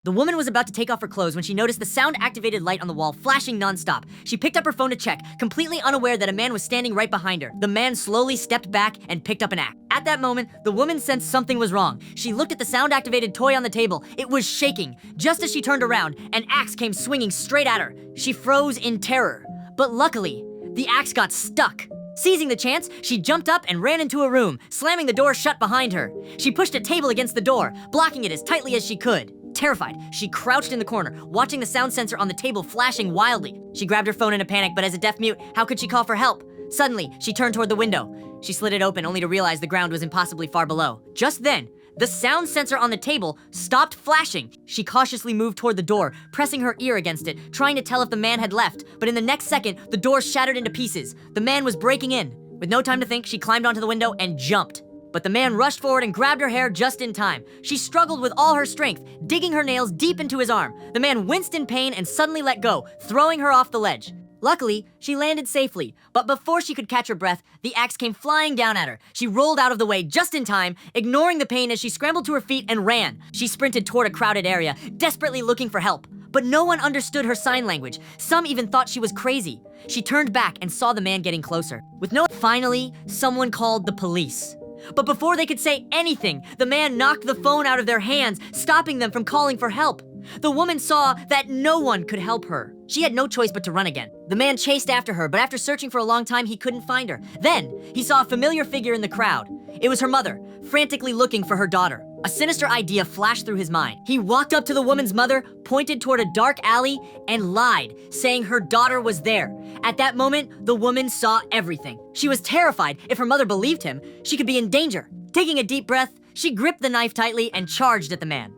The woman was about to take off her clothes when she noticed the sound-activated light on the wall flashing non-stop. She picked up her phone to check, completely unaware that a man was standing right behind her. The man slowly stepped back and picked up an axe. At that moment, the woman sensed something was wrong. She looked at the sound-activated toy on the table. It was shaking. Just as she turned around, an axe came swinging straight at her. She froze in terror. But luckily, the axe got stuck. Seizing the chance, she jumped up and ran into a room, slamming the door shut behind her. She pushed a table against the door, blocking it as tightly as she could. Terrified, she crouched in the corner, watching the sound sensor on the table flashing wildly. She grabbed her phone in a panic, but as a deaf mute, how could she call for help? Suddenly, she turned toward the window. She slid it open only to realize the ground was impossibly far below. Just then, the sound sensor on the table stopped flashing. She cautiously moved toward the door, pressing her ear against it, trying to tell if the man had left. But in the next second, the door shattered into pieces. The man was breaking in. With no time to think, she climbed onto the window and jumped. But the man rushed forward and grabbed her hair just in time. She struggled with all her strength, digging her nails deep into his arm. The man winced in pain and suddenly let go, throwing her off the ledge. Luckily, she landed safely, but before she could catch her breath, the axe came flying down at her. She rolled out of the way just in time, ignoring the pain as she scrambled to her feet and ran. She sprinted toward a crowded area, desperately looking for help. But no one understood her sign language. Some even thought she was crazy. She turned back and saw the man getting closer. Finally, someone called the police. But before they could say anything, the man knocked the phone out of their hands, stopping them from calling for help. The woman saw that no one could help her. She had no choice but to run again. The man chased after her, but after searching for a long time, he couldn't find her. Then, he saw a familiar figure in the crowd. It was her mother, frantically looking for her daughter. A sinister idea flashed through his mind. He walked up to the woman's mother, pointed toward a dark alley, and lied, saying her daughter was there. At that moment, the woman saw everything. She was terrified. If her mother believed him, she could be in danger. Taking a deep breath, she gripped the knife tightly and charged at the man.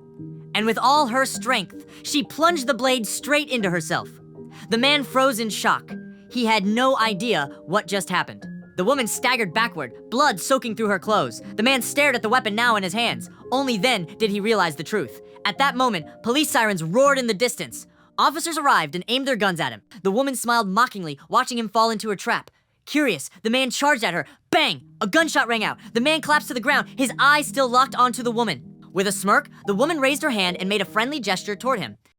And with all her strength, she plunged the blade straight into herself. The man froze in shock. He had no idea what just happened. The woman staggered backward, blood soaking through her clothes. The man stared at the weapon now in his hands. Only then did he realize the truth. At that moment, police sirens roared in the distance. Officers arrived and aimed their guns at him. The woman smiled mockingly, watching him fall into her trap. Curious, the man charged at her. Bang! A gunshot rang out. The man collapsed to the ground, his eyes still locked onto the woman. With a smirk, the woman raised her hand and made a friendly gesture toward him.